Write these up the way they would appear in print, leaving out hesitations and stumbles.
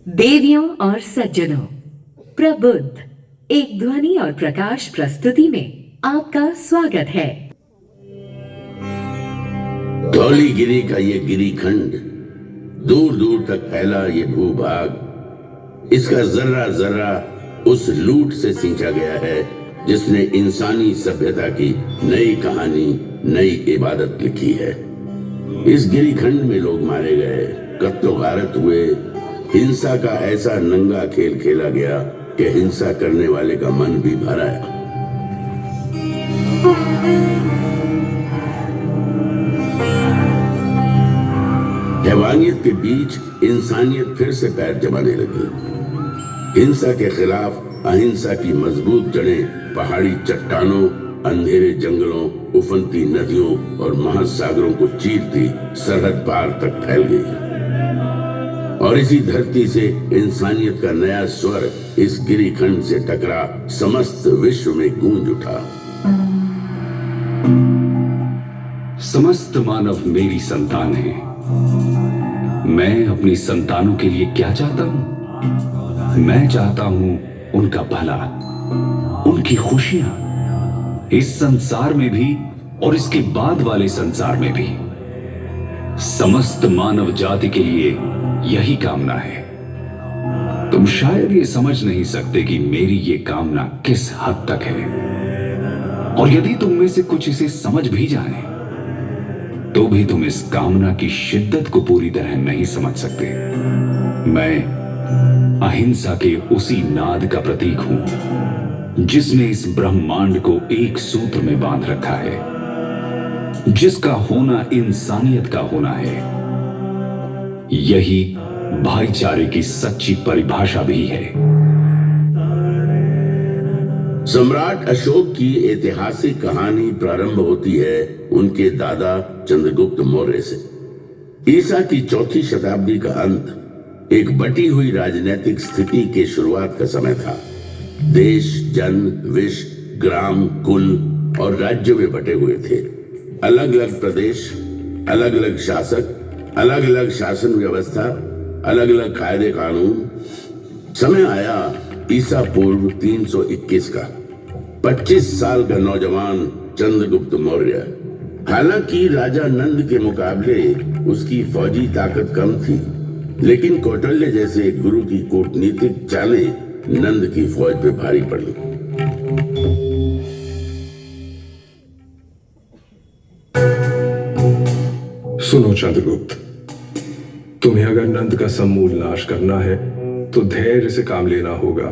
देवियों और सज्जनों, प्रबुद्ध एक ध्वनि और प्रकाश प्रस्तुति में आपका स्वागत है। धौलीगिरी का ये गिरीखंड, दूर दूर तक फैला ये भूभाग, इसका जर्रा जर्रा उस लूट से सींचा गया है जिसने इंसानी सभ्यता की नई कहानी, नई इबादत लिखी है। इस गिरीखंड में लोग मारे गए, कत्लो गारत हुए, हिंसा का ऐसा नंगा खेल खेला गया कि हिंसा करने वाले का मन भी भर आया। हैवानियत के बीच इंसानियत फिर से पैर जमाने लगी। हिंसा के खिलाफ अहिंसा की मजबूत जड़ें पहाड़ी चट्टानों, अंधेरे जंगलों, उफनती नदियों और महासागरों को चीरती सरहद पार तक फैल गई। और इसी धरती से इंसानियत का नया स्वर इस गिरीखंड से टकरा समस्त विश्व में गूंज उठा। समस्त मानव मेरी संतान है। मैं अपनी संतानों के लिए क्या चाहता हूं? मैं चाहता हूं उनका भला, उनकी खुशियां, इस संसार में भी और इसके बाद वाले संसार में भी। समस्त मानव जाति के लिए यही कामना है। तुम शायद ये समझ नहीं सकते कि मेरी ये कामना किस हद तक है, और यदि तुम में से कुछ इसे समझ भी जाए तो भी तुम इस कामना की शिद्दत को पूरी तरह नहीं समझ सकते। मैं अहिंसा के उसी नाद का प्रतीक हूं जिसने इस ब्रह्मांड को एक सूत्र में बांध रखा है, जिसका होना इंसानियत का होना है। यही भाईचारे की सच्ची परिभाषा भी है। सम्राट अशोक की ऐतिहासिक कहानी प्रारंभ होती है उनके दादा चंद्रगुप्त मौर्य से। ईसा की चौथी शताब्दी का अंत एक बटी हुई राजनीतिक स्थिति के शुरुआत का समय था। देश, जन, विश्व, ग्राम, कुल और राज्यों में बटे हुए थे। अलग अलग प्रदेश, अलग अलग शासक, अलग अलग शासन व्यवस्था, अलग अलग कायदे कानून। समय आया ईसा पूर्व 321 का। 25 साल का नौजवान चंद्रगुप्त मौर्य। हालांकि राजा नंद के मुकाबले उसकी फौजी ताकत कम थी, लेकिन कौटिल्य जैसे गुरु की कूटनीतिक चालें नंद की फौज पे भारी पड़ी। सुनो चंद्रगुप्त, तुम्हें अगर नंद का समूल नाश करना है तो धैर्य से काम लेना होगा,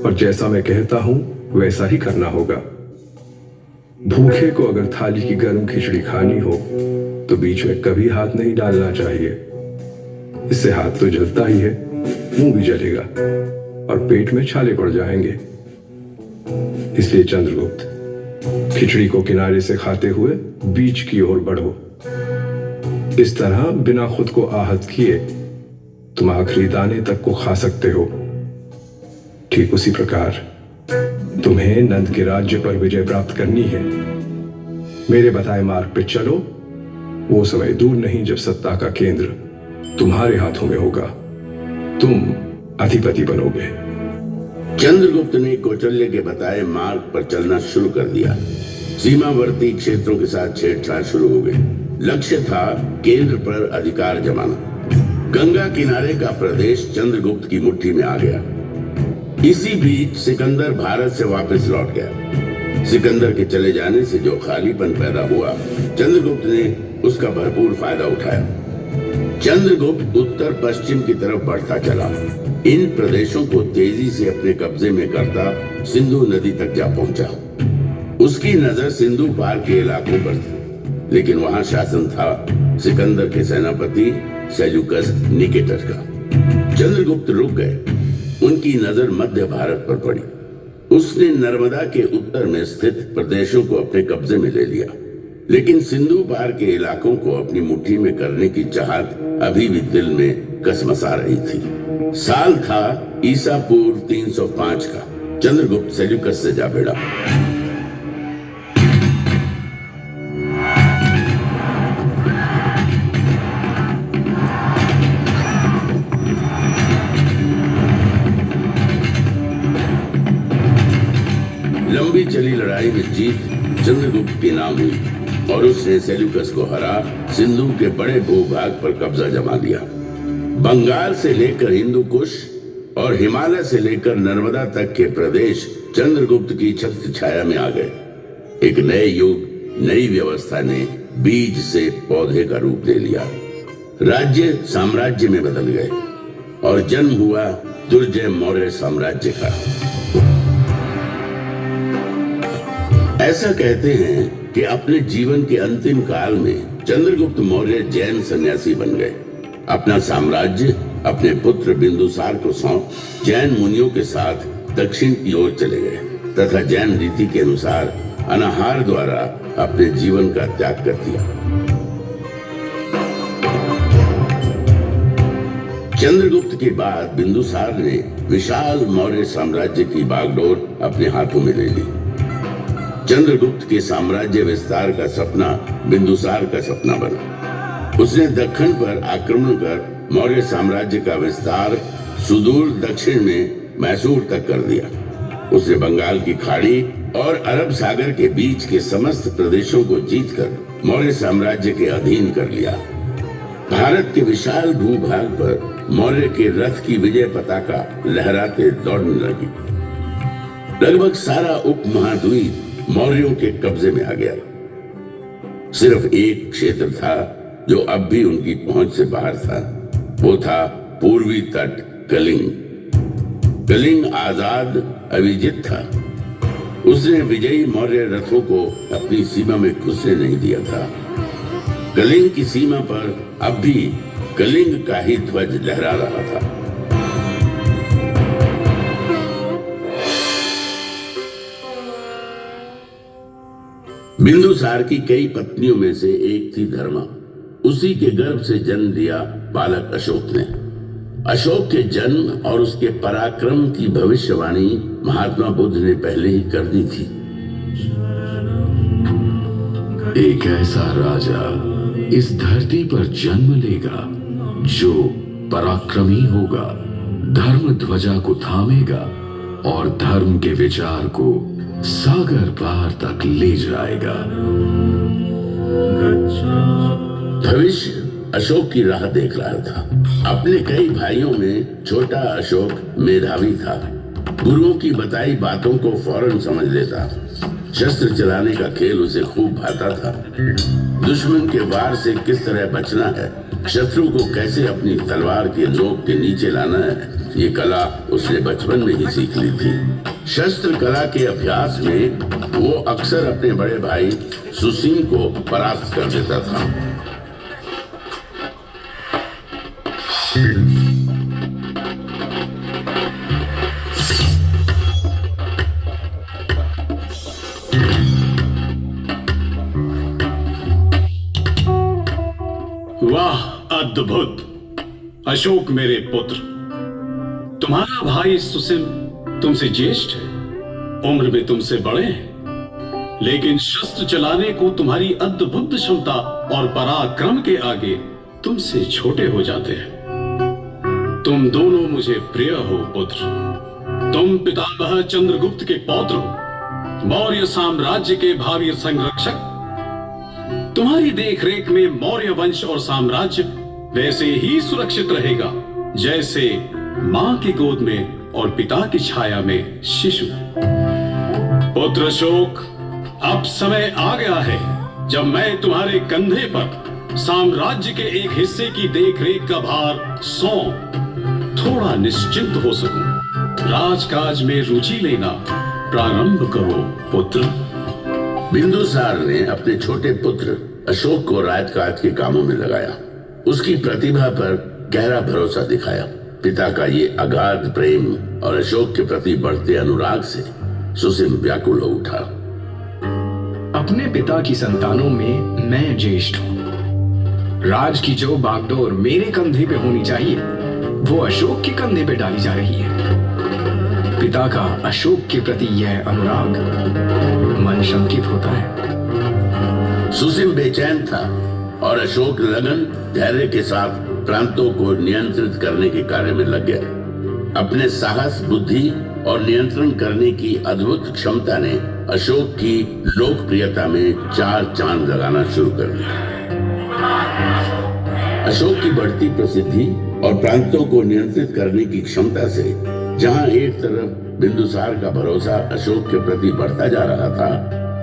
और जैसा मैं कहता हूं वैसा ही करना होगा। भूखे को अगर थाली की गर्म खिचड़ी खानी हो तो बीच में कभी हाथ नहीं डालना चाहिए। इससे हाथ तो जलता ही है, मुंह भी जलेगा और पेट में छाले पड़ जाएंगे। इसलिए चंद्रगुप्त, खिचड़ी को किनारे से खाते हुए बीच की ओर बढ़ो। इस तरह बिना खुद को आहत किए तुम आखिरी दाने तक को खा सकते हो। ठीक उसी प्रकार तुम्हें नंद के राज्य पर विजय प्राप्त करनी है। मेरे बताए मार्ग पे चलो। वो समय दूर नहीं जब सत्ता का केंद्र तुम्हारे हाथों में होगा। तुम अधिपति बनोगे। चंद्रगुप्त ने कौटिल्य के बताए मार्ग पर चलना शुरू कर दिया। सीमावर्ती क्षेत्रों के साथ छेड़छाड़ शुरू हो गई। लक्ष्य था केंद्र पर अधिकार जमाना। गंगा किनारे का प्रदेश चंद्रगुप्त की मुट्ठी में आ गया। इसी बीच सिकंदर भारत से वापस लौट गया। सिकंदर के चले जाने से जो खालीपन पैदा हुआ, चंद्रगुप्त ने उसका भरपूर फायदा उठाया। चंद्रगुप्त उत्तर पश्चिम की तरफ बढ़ता चला। इन प्रदेशों को तेजी से अपने कब्जे में करता सिंधु नदी तक जा पहुंचा। उसकी नजर सिंधु पार के इलाकों पर थी, लेकिन वहां शासन था सिकंदर के सेनापति सेल्यूकस निकेटर का। चंद्रगुप्त रुक गए। उनकी नजर मध्य भारत पर पड़ी। उसने नर्मदा के उत्तर में स्थित प्रदेशों को अपने कब्जे में ले लिया, लेकिन सिंधु पार के इलाकों को अपनी मुट्ठी में करने की चाहत अभी भी दिल में कसमसा रही थी। साल था ईसा पूर्व 305 का। चंद्रगुप्त सेल्यूकस से जा भिड़ा। लंबी चली लड़ाई में जीत चंद्रगुप्त के नाम हुई और उसने सेल्यूकस को हरा सिंधु के बड़े भूभाग पर कब्जा जमा लिया। बंगाल से लेकर हिंदू कुश और हिमालय से लेकर नर्मदा तक के प्रदेश चंद्रगुप्त की छत्र छाया में आ गए। एक नए युग, नई व्यवस्था ने बीज से पौधे का रूप ले लिया। राज्य साम्राज्य में बदल गए और जन्म हुआ दुर्जय मौर्य साम्राज्य का। ऐसा कहते हैं कि अपने जीवन के अंतिम काल में चंद्रगुप्त मौर्य जैन सन्यासी बन गए। अपना साम्राज्य अपने पुत्र बिंदुसार को सौंप जैन मुनियों के साथ दक्षिण की ओर चले गए तथा जैन रीति के अनुसार अनाहार द्वारा अपने जीवन का त्याग कर दिया। चंद्रगुप्त के बाद बिंदुसार ने विशाल मौर्य साम्राज्य की बागडोर अपने हाथों में ले ली। चंद्रगुप्त के साम्राज्य विस्तार का सपना बिंदुसार का सपना बना। उसने दक्षिण पर आक्रमण कर मौर्य साम्राज्य का विस्तार सुदूर दक्षिण में मैसूर तक कर दिया। उसने बंगाल की खाड़ी और अरब सागर के बीच के समस्त प्रदेशों को जीतकर मौर्य साम्राज्य के अधीन कर लिया। भारत के विशाल भूभाग पर मौर्य के रथ की विजय पताका लहराते दौड़ने लगी। लगभग सारा उपमहाद्वीप मौर्यों के कब्जे में आ गया। सिर्फ एक क्षेत्र था जो अब भी उनकी पहुंच से बाहर था। वो था पूर्वी तट कलिंग। कलिंग आजाद अविजित था। उसने विजयी मौर्य रथों को अपनी सीमा में घुसने नहीं दिया था। कलिंग की सीमा पर अब भी कलिंग का ही ध्वज लहरा रहा था। बिंदुसार की कई पत्नियों में से एक थी धर्मा। उसी के गर्भ से जन्म लिया बालक अशोक ने। अशोक के जन्म और उसके पराक्रम की भविष्यवाणी महात्मा बुद्ध ने पहले ही कर दी थी। एक ऐसा राजा इस धरती पर जन्म लेगा जो पराक्रमी होगा, धर्म ध्वजा को थामेगा और धर्म के विचार को सागर पार तक ले जाएगा। भविष्य अशोक की राह देख रहा था। अपने कई भाइयों में छोटा अशोक मेधावी था। गुरुओं की बताई बातों को फौरन समझ लेता। शस्त्र चलाने का खेल उसे खूब भाता था। दुश्मन के वार से किस तरह बचना है, शत्रु को कैसे अपनी तलवार के नोक के नीचे लाना है, ये कला उसने बचपन में ही सीख ली थी। शस्त्र कला के अभ्यास में वो अक्सर अपने बड़े भाई सुसीम को परास्त कर देता था। वाह, अद्भुत! अशोक मेरे पुत्र, तुम्हारा भाई सुसिम तुमसे ज्येष्ठ है, उम्र में तुमसे बड़े हैं, लेकिन शस्त्र चलाने को तुम्हारी अद्भुत क्षमता और पराक्रम के आगे तुमसे छोटे हो जाते हैं। तुम दोनों मुझे प्रिय हो पुत्र। तुम पितामह चंद्रगुप्त के पौत्र हो, मौर्य साम्राज्य के भावी संरक्षक। तुम्हारी देखरेख में मौर्य वंश और साम्राज्य वैसे ही सुरक्षित रहेगा जैसे मां की गोद में और पिता की छाया में शिशु। पुत्र अशोक, अब समय आ गया है जब मैं तुम्हारे कंधे पर साम्राज्य के एक हिस्से की देखरेख का भार सौंप थोड़ा निश्चिंत हो सकूं। राजकाज में रुचि लेना प्रारंभ करो पुत्र। बिंदुसार ने अपने छोटे पुत्र अशोक को राजकाज के कामों में लगाया। उसकी प्रतिभा पर गहरा भरोसा दिखाया। पिता का ये अगाध प्रेम और अशोक के प्रति बढ़ते अनुराग से सुसिम व्याकुल हो उठा। अपने पिता की संतानों में मैं ज्येष्ठ हूँ। राज की जो बागडोर मेरे कंधे पे होनी चाहिए वो अशोक के कंधे पे डाली जा रही है। पिता का अशोक के प्रति यह अनुराग मन शंकित होता है। सुसिम बेचैन था और अशोक लगन धैर्य के साथ प्रांतों को नियंत्रित करने के कार्य में लग गया। अपने साहस, बुद्धि और नियंत्रण करने की अद्भुत क्षमता ने अशोक की लोकप्रियता में 4 चांद लगाना शुरू कर दिया। अशोक की बढ़ती प्रसिद्धि और प्रांतों को नियंत्रित करने की क्षमता से जहां एक तरफ बिंदुसार का भरोसा अशोक के प्रति बढ़ता जा रहा था,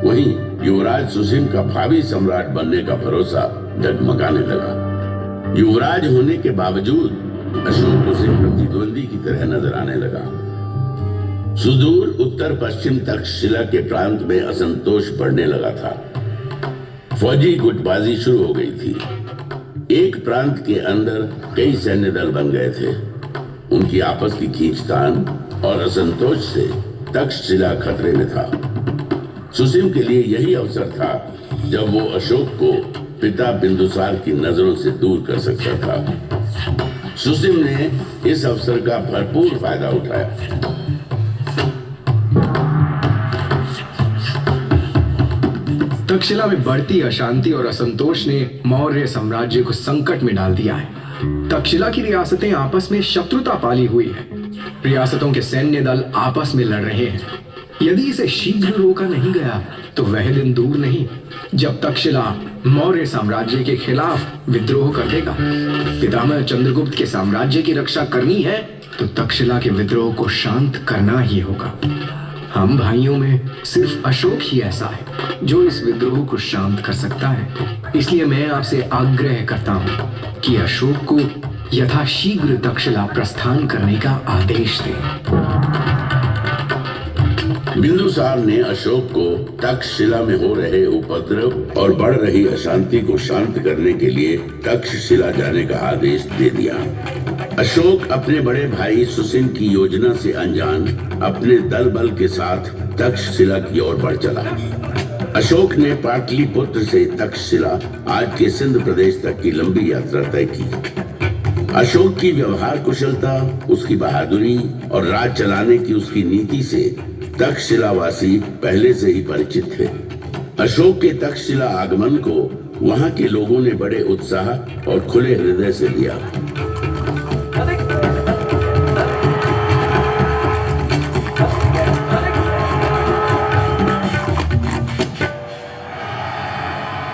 वहीं युवराज सुसीम का भावी सम्राट बनने का भरोसा डगमगाने लगा। युवराज होने के बावजूद अशोक उसे प्रतिद्वंदी की तरह नजर आने लगा। सुदूर उत्तर पश्चिम तक्षशिला के प्रांत में असंतोष बढ़ने लगा था। फौजी गुटबाजी शुरू हो गई थी। एक प्रांत के अंदर कई सैन्य दल बन गए थे। उनकी आपस की खींचतान और असंतोष से तक्षशिला खतरे में था। सुसीम के लिए यही अवसर था जब वो अशोक को पिता बिंदुसार की नजरों से दूर कर सकता था। सुसीम ने इस अवसर का भरपूर फायदा उठाया। तक्षशिला में बढ़ती अशांति और असंतोष ने मौर्य साम्राज्य को संकट में डाल दिया है। तक्षशिला की रियासतें आपस में शत्रुता पाली हुई है। रियासतों के सैन्य दल आपस में लड़ रहे हैं। यदि इसे शीघ्र रोका नहीं गया तो वह दिन दूर नहीं जब तक्षशिला मौर्य साम्राज्य के खिलाफ विद्रोह कर देगा। पितामह चंद्रगुप्त के साम्राज्य की रक्षा करनी है तो तक्षशिला के विद्रोह को शांत करना ही होगा। हम भाइयों में सिर्फ अशोक ही ऐसा है जो इस विद्रोह को शांत कर सकता है। इसलिए मैं आपसे आग्रह करता हूं कि अशोक को यथाशीघ्र तक्षशिला प्रस्थान करने का आदेश दें। बिंदुसार ने अशोक को तक्षशिला में हो रहे उपद्रव और बढ़ रही अशांति को शांत करने के लिए तक्षशिला जाने का आदेश दे दिया। अशोक अपने बड़े भाई सुसीम की योजना से अनजान अपने दल बल के साथ तक्षशिला की ओर बढ़ चला। अशोक ने पाटलिपुत्र से तक्षशिला, आज के सिंध प्रदेश तक की लंबी यात्रा तय की। अशोक की व्यवहार कुशलता, उसकी बहादुरी और राज चलाने की उसकी नीति से तक्षशिलावासी पहले से ही परिचित थे। अशोक के तक्षशिला आगमन को वहां के लोगों ने बड़े उत्साह और खुले हृदय से लिया।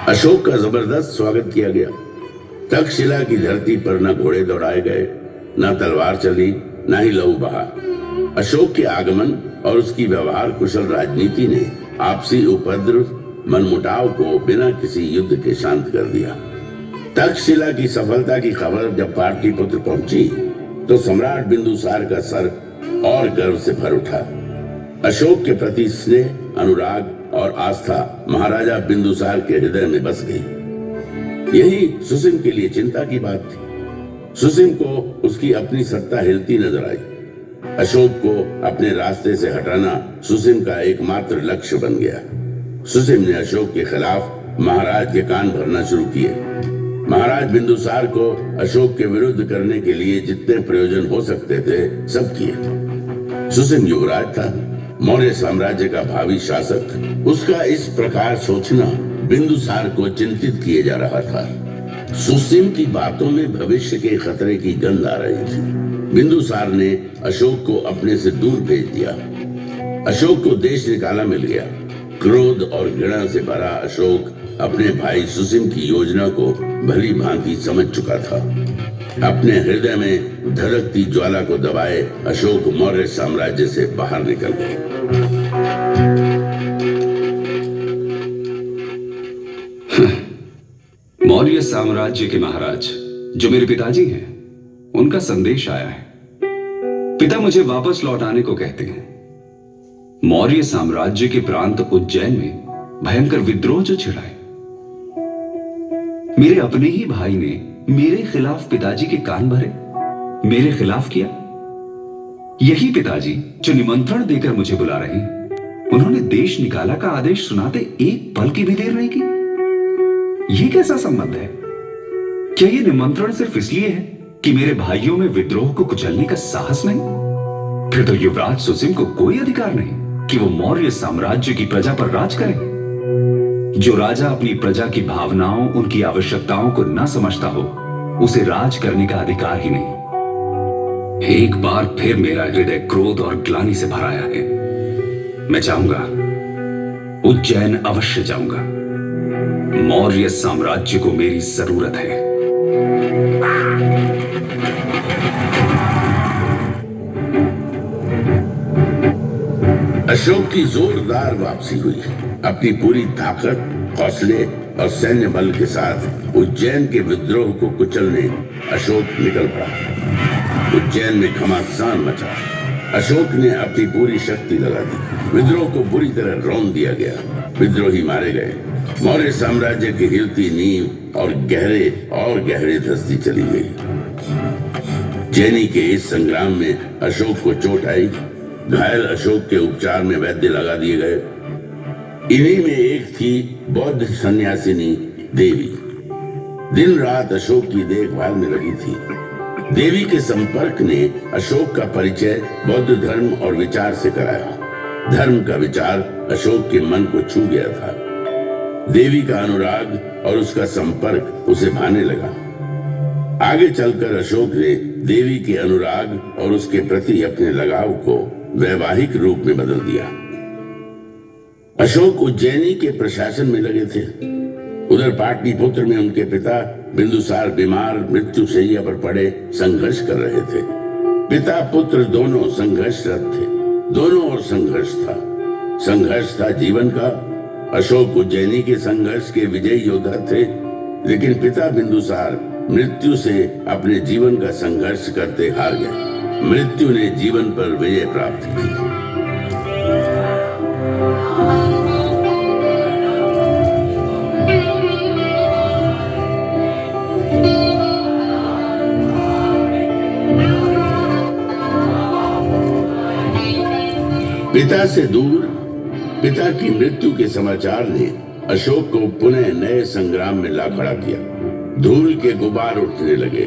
अशोक का जबरदस्त स्वागत किया गया। तक्षशिला की धरती पर न घोड़े दौड़ाए गए, न तलवार चली, न ही लहू बहा। अशोक के आगमन और उसकी व्यवहार कुशल राजनीति ने आपसी उपद्रव, मनमुटाव को बिना किसी युद्ध के शांत कर दिया। तक्षशिला की सफलता की खबर जब पाटलिपुत्र पहुंची तो सम्राट बिंदुसार का सर और गर्व से भर उठा। अशोक के प्रति स्नेह, अनुराग और आस्था महाराजा बिंदुसार के हृदय में बस गई। यही सुसीम के लिए चिंता की बात थी। सुसीम को उसकी अपनी सत्ता हिलती नजर आई। अशोक को अपने रास्ते से हटाना सुसीम का एकमात्र लक्ष्य बन गया। सुसीम ने अशोक के खिलाफ महाराज के कान भरना शुरू किए। महाराज बिंदुसार को अशोक के विरुद्ध करने के लिए जितने प्रयोजन हो सकते थे सब किए। सुसीम युवराज था, मौर्य साम्राज्य का भावी शासक। उसका इस प्रकार सोचना बिंदुसार को चिंतित किए जा रहा था। सुसीम की बातों में भविष्य के खतरे की गंध आ रही थी। बिंदुसार ने अशोक को अपने से दूर भेज दिया। अशोक को देश निकाला मिल गया। क्रोध और घृणा से भरा अशोक अपने भाई सुसीम की योजना को भली भांति समझ चुका था। अपने हृदय में धड़कती ज्वाला को दबाए अशोक मौर्य साम्राज्य से बाहर निकल गए। मौर्य साम्राज्य के महाराज जो मेरे पिताजी हैं, उनका संदेश आया है। पिता मुझे वापस लौटाने को कहते हैं। मौर्य साम्राज्य के प्रांत उज्जैन में भयंकर विद्रोह जो छिड़ा है, मेरे अपने ही भाई ने मेरे खिलाफ पिताजी के कान भरे, मेरे खिलाफ किया। यही पिताजी जो निमंत्रण देकर मुझे बुला रहे हैं, उन्होंने देश निकाला का आदेश सुनाते एक पल की भी देर नहीं की। यह कैसा संबंध है? क्या यह निमंत्रण सिर्फ इसलिए है कि मेरे भाइयों में विद्रोह को कुचलने का साहस नहीं? फिर तो युवराज सुसीम को कोई अधिकार नहीं कि वो मौर्य साम्राज्य की प्रजा पर राज करें। जो राजा अपनी प्रजा की भावनाओं, उनकी आवश्यकताओं को न समझता हो, उसे राज करने का अधिकार ही नहीं। एक बार फिर मेरा हृदय क्रोध और ग्लानि से भर आया है। मैं जाऊंगा, उज्जैन अवश्य जाऊंगा। मौर्य साम्राज्य को मेरी जरूरत है। अशोक की जोरदार वापसी हुई। अपनी पूरी ताकत, हौसले और सैन्य बल के साथ उज्जैन के विद्रोह को कुचलने अशोक निकल पड़ा। उज्जैन में घमासान मचा। अशोक ने अपनी पूरी शक्ति लगा दी। विद्रोह को बुरी तरह रौंद दिया गया। विद्रोही मारे गए। मौर्य साम्राज्य की हिलती नींव और गहरे धंसती चली गई। जैनी के इस संग्राम में अशोक को चोट आई। घायल अशोक के उपचार में वैद्य लगा दिए गए। इन्हीं में एक थी बौद्ध सन्यासिनी देवी। दिन रात अशोक की देखभाल में लगी थी। देवी के संपर्क ने अशोक का परिचय बौद्ध धर्म और विचार से कराया। धर्म का विचार अशोक के मन को छू गया था। देवी का अनुराग और उसका संपर्क उसे भाने लगा। आगे चलकर अशोक ने देवी के अनुराग और उसके प्रति अपने लगाव को वैवाहिक रूप में बदल दिया। अशोक उज्जैनी के प्रशासन में लगे थे। उधर पाटलिपुत्र में उनके पिता बिंदुसार बीमार मृत्यु शैया पर पड़े संघर्ष कर रहे थे। पिता पुत्र दोनों संघर्षरत थे। दोनों ओर संघर्ष था। संघर्ष था जीवन का। अशोक उज्जैनी के संघर्ष के विजयी योद्धा थे, लेकिन पिता बिंदुसार मृत्यु से अपने जीवन का संघर्ष करते हार गए। मृत्यु ने जीवन पर विजय प्राप्त की। पिता से दूर, पिता की मृत्यु के समाचार ने अशोक को पुनः नए संग्राम में ला खड़ा किया। धूल के गुबार उठने लगे।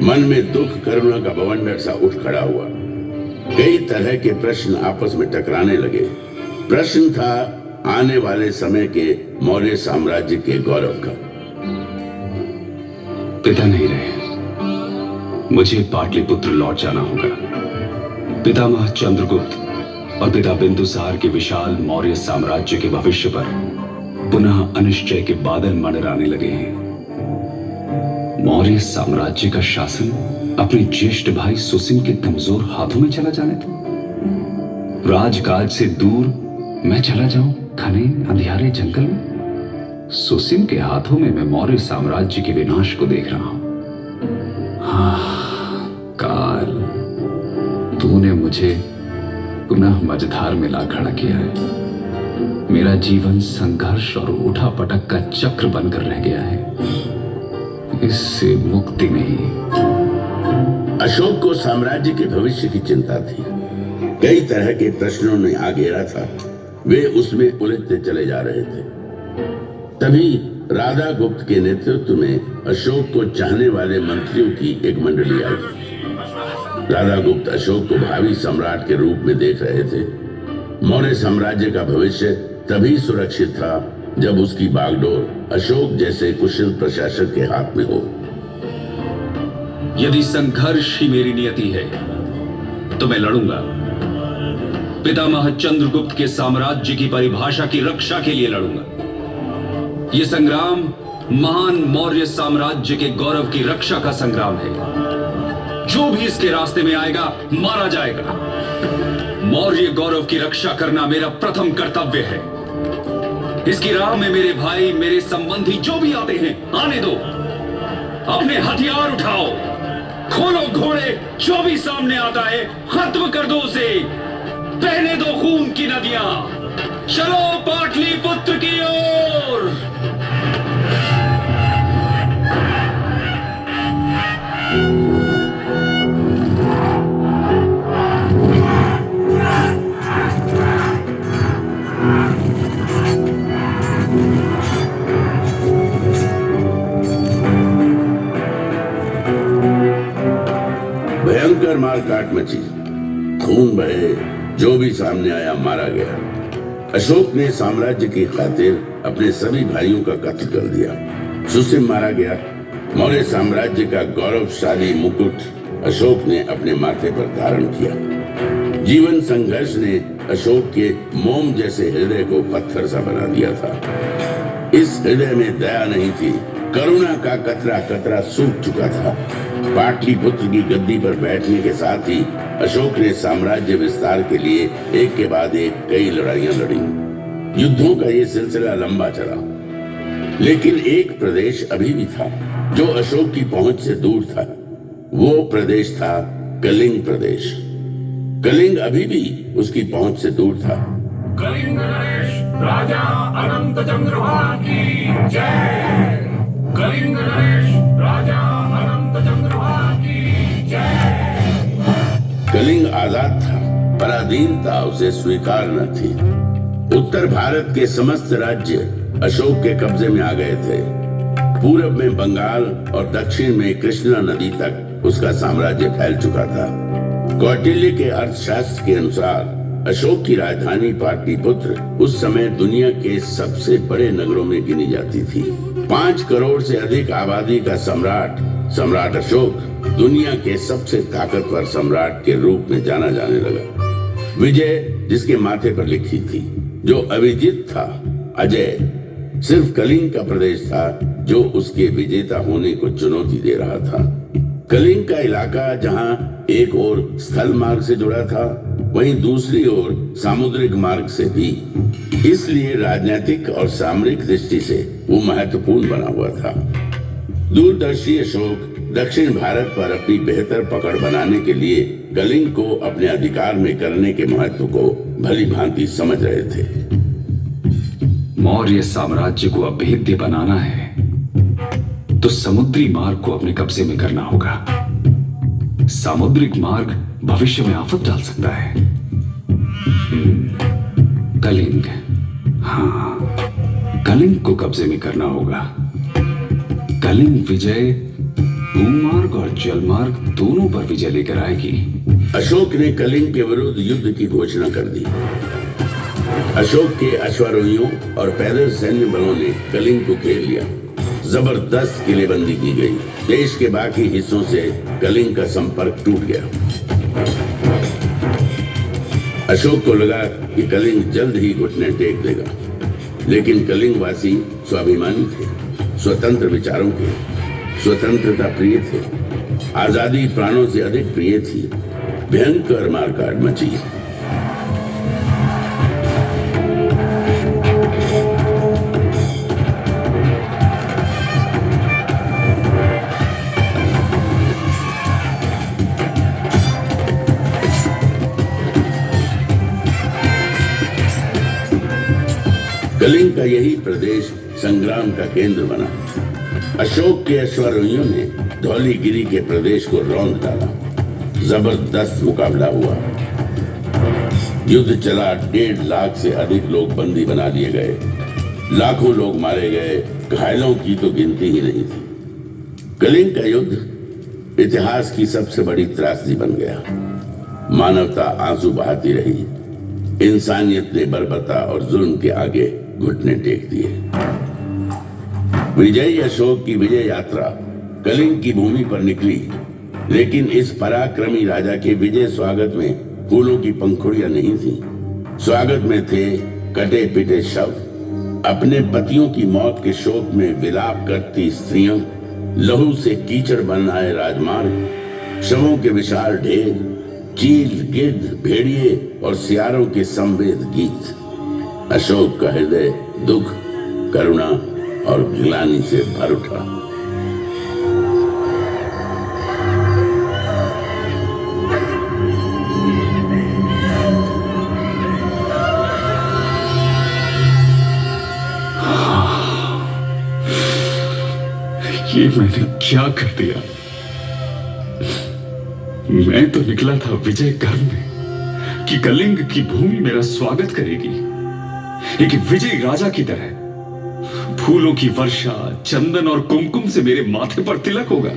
मन में दुख करुणा का बवंडर सा उठ खड़ा हुआ। कई तरह के प्रश्न आपस में टकराने लगे। प्रश्न था आने वाले समय के मौर्य साम्राज्य के गौरव का। पिता नहीं रहे, मुझे पाटलिपुत्र लौट जाना होगा। पितामह चंद्रगुप्त और पिता बिंदुसार के विशाल मौर्य साम्राज्य के भविष्य पर पुनः अनिश्चय के बादल मंडराने लगे हैं। मौर्य साम्राज्य का शासन अपने ज्येष्ठ भाई सुसिम के कमजोर हाथों में चला जाने दो। राजकाज से दूर मैं चला जाऊं घने अंधियारे जंगल में। सुसिम के हाथों में मैं मौर्य साम्राज्य के विनाश को देख रहा हूं। काल, तूने मुझे पुनः मझधार में ला खड़ा किया है। मेरा जीवन संघर्ष और उठा पटक का चक्र बनकर रह गया है। इससे मुक्ति नहीं। अशोक को साम्राज्य के भविष्य की चिंता थी। कई तरह के प्रश्नों ने आ घेरा था। वे उसमें उलझते चले जा रहे थे। तभी राधा गुप्त के नेतृत्व में अशोक को चाहने वाले मंत्रियों की एक मंडली आई। राधा गुप्त अशोक को भावी सम्राट के रूप में देख रहे थे। मौर्य साम्राज्य का भविष्य तभी सुरक्षित था जब उसकी बागडोर अशोक जैसे कुशल प्रशासक के हाथ में हो। यदि संघर्ष ही मेरी नियति है तो मैं लड़ूंगा। पितामह चंद्रगुप्त के साम्राज्य की परिभाषा की रक्षा के लिए लड़ूंगा। यह संग्राम महान मौर्य साम्राज्य के गौरव की रक्षा का संग्राम है। जो भी इसके रास्ते में आएगा मारा जाएगा। मौर्य गौरव की रक्षा करना मेरा प्रथम कर्तव्य है। इसकी राह में मेरे भाई, मेरे संबंधी जो भी आते हैं आने दो। अपने हथियार उठाओ, खोलो घोड़े, जो भी सामने आता है खत्म कर दो उसे। बहने दो खून की नदियां। चलो पाटलिपुत्र की ओर। भयंकर मारकाट मची। खून बहे, जो भी सामने आया मारा गया। अशोक ने साम्राज्य की खातिर अपने सभी भाइयों का कत्ल कर दिया। सुसिम मारा गया। मौर्य साम्राज्य का गौरवशाली मुकुट अशोक ने अपने माथे पर धारण किया। जीवन संघर्ष ने अशोक के मोम जैसे हृदय को पत्थर सा बना दिया था। इस हृदय में दया नहीं थी, करुणा का कतरा कतरा सूख चुका था। पाटलिपुत्र की गद्दी पर बैठने के साथ ही अशोक ने साम्राज्य विस्तार के लिए एक के बाद एक कई लड़ाइयां लड़ी। युद्धों का ये सिलसिला लंबा चला, लेकिन एक प्रदेश अभी भी था जो अशोक की पहुंच से दूर था। वो प्रदेश था कलिंग प्रदेश। कलिंग अभी भी उसकी पहुंच से दूर था। कलिंग नरेश राजा अनंत चंद्रभान की जय। कलिंग नरेश राजा अनंत चंद्रभान की जय। कलिंग आजाद था, पराधीनता उसे स्वीकार न थी। उत्तर भारत के समस्त राज्य अशोक के कब्जे में आ गए थे। पूरब में बंगाल और दक्षिण में कृष्णा नदी तक उसका साम्राज्य फैल चुका था। कौटिल्य के अर्थशास्त्र के अनुसार अशोक की राजधानी पाटलिपुत्र उस समय दुनिया के सबसे बड़े नगरों में गिनी जाती थी। 5 करोड़ से अधिक आबादी का सम्राट अशोक दुनिया के सबसे ताकतवर सम्राट के रूप में जाना जाने लगा। विजय जिसके माथे पर लिखी थी, जो अविजित था, अजय सिर्फ कलिंग का प्रदेश था जो उसके विजेता होने को चुनौती दे रहा था। कलिंग का इलाका जहां एक ओर स्थल मार्ग से जुड़ा था, वहीं दूसरी ओर सामुद्रिक मार्ग से भी। इसलिए राजनीतिक और सामरिक दृष्टि से वो महत्वपूर्ण बना हुआ था। दूरदर्शी अशोक दक्षिण भारत पर अपनी बेहतर पकड़ बनाने के लिए कलिंग को अपने अधिकार में करने के महत्व को भली भांति समझ रहे थे। मौर्य साम्राज्य को अभेद्य बनाना है तो समुद्री मार्ग को अपने कब्जे में करना होगा। सामुद्रिक मार्ग भविष्य में आफत डाल सकता है। कलिंग, हाँ, कलिंग को कब्जे में करना होगा। कलिंग विजय भूमार्ग और जलमार्ग दोनों पर विजय लेकर आएगी। अशोक ने कलिंग के विरुद्ध युद्ध की घोषणा कर दी। अशोक के अश्वारोहियों और पैदल सैन्य बलों ने कलिंग को घेर लिया। जबरदस्त किलेबंदी की गई। देश के बाकी हिस्सों से कलिंग का संपर्क टूट गया। अशोक को लगा कि कलिंग जल्द ही घुटने टेक देगा, लेकिन कलिंग वासी स्वाभिमानी थे, स्वतंत्र विचारों के, स्वतंत्रता प्रिय थे। आजादी प्राणों से अधिक प्रिय थी। भयंकर मारकाट मची। कलिंग का यही प्रदेश संग्राम का केंद्र बना। अशोक के अश्वारोहियों ने धौलीगिरी के प्रदेश को रौंद डाला। जबरदस्त मुकाबला हुआ। युद्ध चला। 1.5 लाख से अधिक लोग बंदी बना लिए गए। लाखों लोग मारे गए। घायलों की तो गिनती ही नहीं थी। कलिंग का युद्ध इतिहास की सबसे बड़ी त्रासदी बन गया। मानवता आंसू बहाती रही। इंसानियत ने बर्बरता और जुल्म के आगे घुटने टेक दिए। विजयी अशोक की विजय यात्रा कलिंग की भूमि पर निकली, लेकिन इस पराक्रमी राजा के विजय स्वागत में फूलों की पंखुड़ियां नहीं थी। स्वागत में थे कटे पिटे शव, अपने पतियों की मौत के शोक में विलाप करती स्त्रियां, लहू से कीचड़ बन आए राजमार्ग, शवों के विशाल ढेर, चील, गिद्ध, भेड़िए और सियारों के संवेद गीत। अशोक का हृदय दुख, करुणा और ग्लानि से भर उठा। ये मैंने क्या कर दिया? मैं तो निकला था विजय गर्व में कि कलिंग की भूमि मेरा स्वागत करेगी, एक विजयी राजा की तरह। फूलों की वर्षा, चंदन और कुमकुम से मेरे माथे पर तिलक होगा।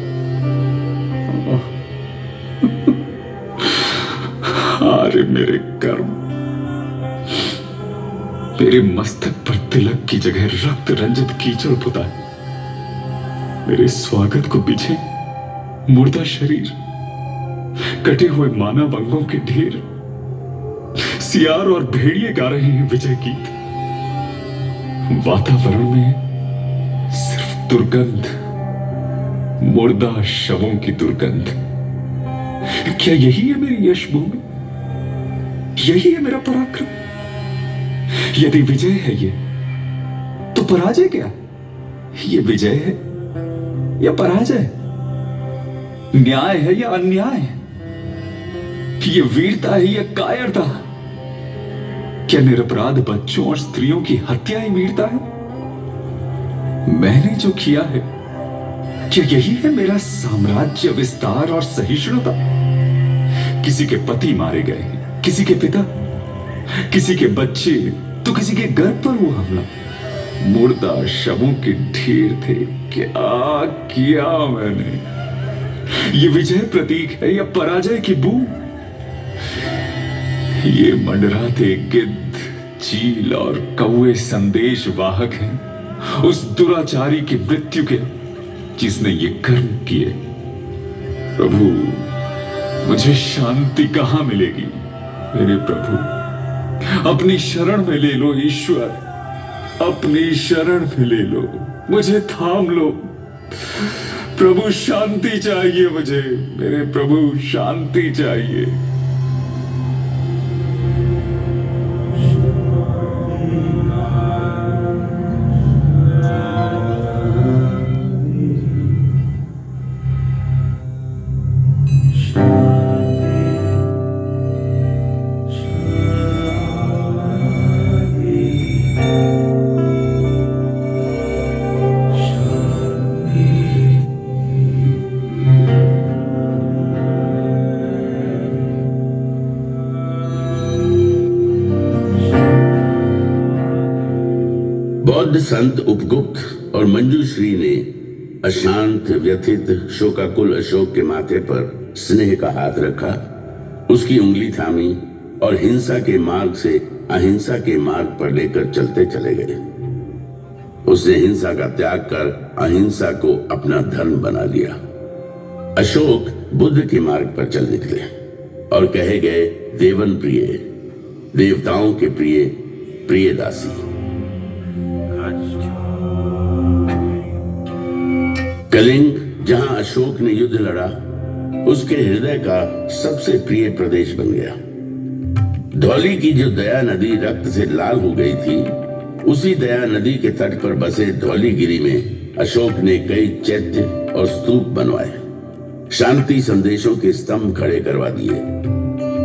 अरे मेरे कर्म, मेरे मस्तक पर तिलक की जगह रक्त रंजित कीचड़ पुता है। मेरे स्वागत को पीछे मुर्दा शरीर, कटे हुए मानव अंगों के ढेर, सियार और भेड़िए गा रहे हैं विजय गीत। वातावरण में सिर्फ दुर्गंध, मुर्दा शवों की दुर्गंध। क्या यही है मेरी यश भूमि? यही है मेरा पराक्रम? यदि विजय है ये, तो पराजय क्या? ये विजय है या पराजय? न्याय है या अन्याय? ये वीरता है या कायरता? क्या निरपराध बच्चों और स्त्रियों की हत्या ही वीरता है? मैंने जो किया है, क्या यही है मेरा साम्राज्य विस्तार और सहिष्णुता? किसी के पति मारे गए, किसी के पिता, किसी के बच्चे, तो किसी के घर पर वो हमला। मुर्दा शवों के ढेर थे। क्या किया मैंने? ये विजय प्रतीक है या पराजय की बू? ये मंडराते गिद्ध, चील और कौवे संदेश वाहक हैं उस दुराचारी की मृत्यु के, जिसने ये कर्म किए। प्रभु, मुझे शांति कहां मिलेगी? मेरे प्रभु, अपनी शरण में ले लो ईश्वर, अपनी शरण में ले लो, मुझे थाम लो। प्रभु, शांति चाहिए मुझे, मेरे प्रभु, शांति चाहिए। बौद्ध संत उपगुप्त और मंजूश्री ने अशांत, व्यथित, शोकाकुल अशोक के माथे पर स्नेह का हाथ रखा, उसकी उंगली थामी और हिंसा के मार्ग से अहिंसा के मार्ग पर लेकर चलते चले गए। उसने हिंसा का त्याग कर अहिंसा को अपना धर्म बना लिया। अशोक बुद्ध के मार्ग पर चल निकले और कहे गए, देवन प्रिय, देवताओं के प्रिय, प्रिय दासी। कलिंग, जहां अशोक ने युद्ध लड़ा, उसके हृदय का सबसे प्रिय प्रदेश बन गया। धौली की जो दया नदी रक्त से लाल हो गई थी, उसी दया नदी के तट पर बसे धौलीगिरी में अशोक ने कई चैत्य और स्तूप बनवाए, शांति संदेशों के स्तंभ खड़े करवा दिए।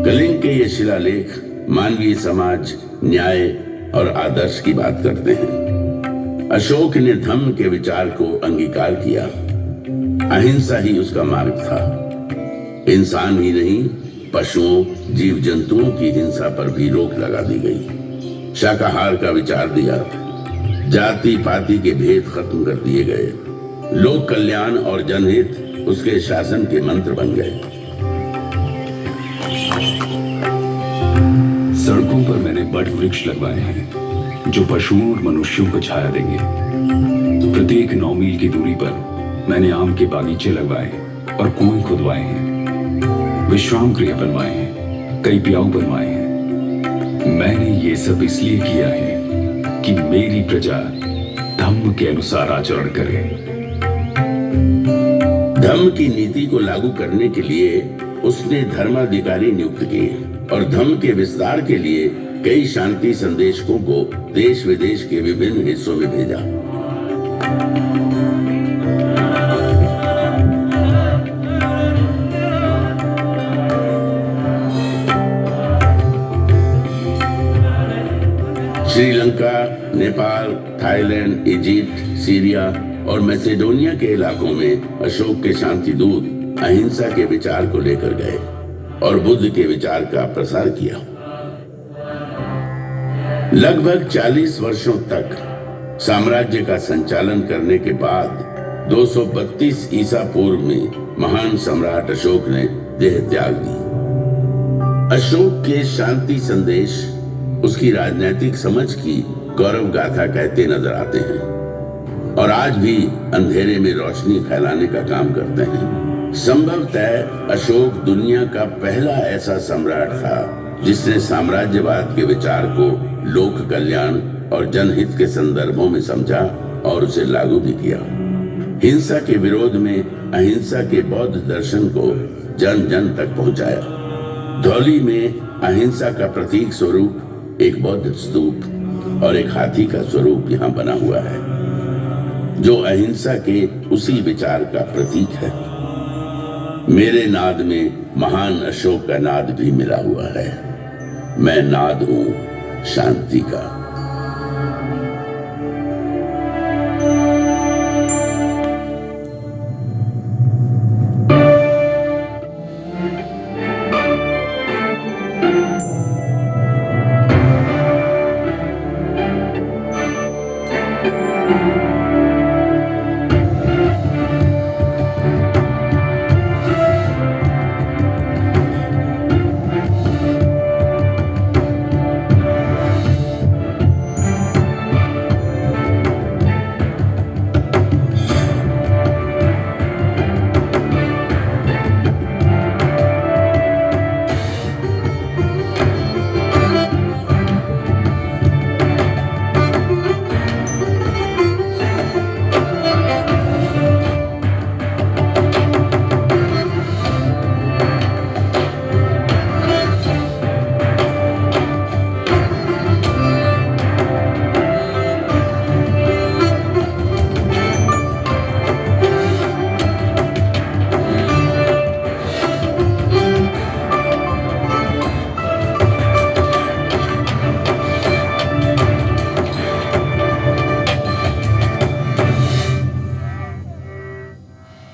कलिंग के ये शिलालेख मानवीय समाज, न्याय और आदर्श की बात करते हैं। अशोक ने धम्म के विचार को अंगीकार किया। अहिंसा ही उसका मार्ग था। इंसान ही नहीं, पशुओं, जीव जंतुओं की हिंसा पर भी रोक लगा दी गई। शाकाहार का विचार दिया। जाति पाति के भेद खत्म कर दिए गए। लोक कल्याण और जनहित उसके शासन के मंत्र बन गए। सड़कों पर मैंने बड़ वृक्ष लगवाए हैं जो पशुओं और मनुष्यों को छाया देंगे। प्रत्येक 9 मील की दूरी पर मैंने आम के बागीचे लगवाए और कुएं खुदवाए हैं, विश्राम गृह बनवाए हैं, कई प्याऊ बनवाए हैं। मैंने ये सब इसलिए किया है कि मेरी प्रजा धम्म के अनुसार आचरण करे। धम्म की नीति को लागू करने के लिए उसने धर्माधिकारी नियुक्त किए और धम्म के विस्तार के लिए कई शांति संदेशकों को देश विदेश के विभिन्न हिस्सों में भेजा। Sri Lanka, Nepal, Thailand, Egypt, Syria और मैसेडोनिया के इलाकों में अशोक के शांति दूत अहिंसा के विचार को लेकर गए और बुद्ध के विचार का प्रसार किया। लगभग 40 वर्षों तक साम्राज्य का संचालन करने के बाद 232 ईसा पूर्व में महान सम्राट अशोक ने देह त्याग दी। अशोक के शांति संदेश उसकी राजनीतिक समझ की गौरव गाथा कहते नजर आते हैं और आज भी अंधेरे में रोशनी फैलाने का काम करते हैं। संभवतः अशोक दुनिया का पहला ऐसा सम्राट था जिसने साम्राज्यवाद के विचार को लोक कल्याण और जनहित के संदर्भों में समझा और उसे लागू भी किया। हिंसा के विरोध में अहिंसा के बौद्ध दर्शन को जन जन तक पहुंचाया। धौली में अहिंसा का प्रतीक स्वरूप एक बौद्ध स्तूप और एक हाथी का स्वरूप यहाँ बना हुआ है, जो अहिंसा के उसी विचार का प्रतीक है। मेरे नाद में महान अशोक का नाद भी मिला हुआ है। मैं नाद हूं शांति का।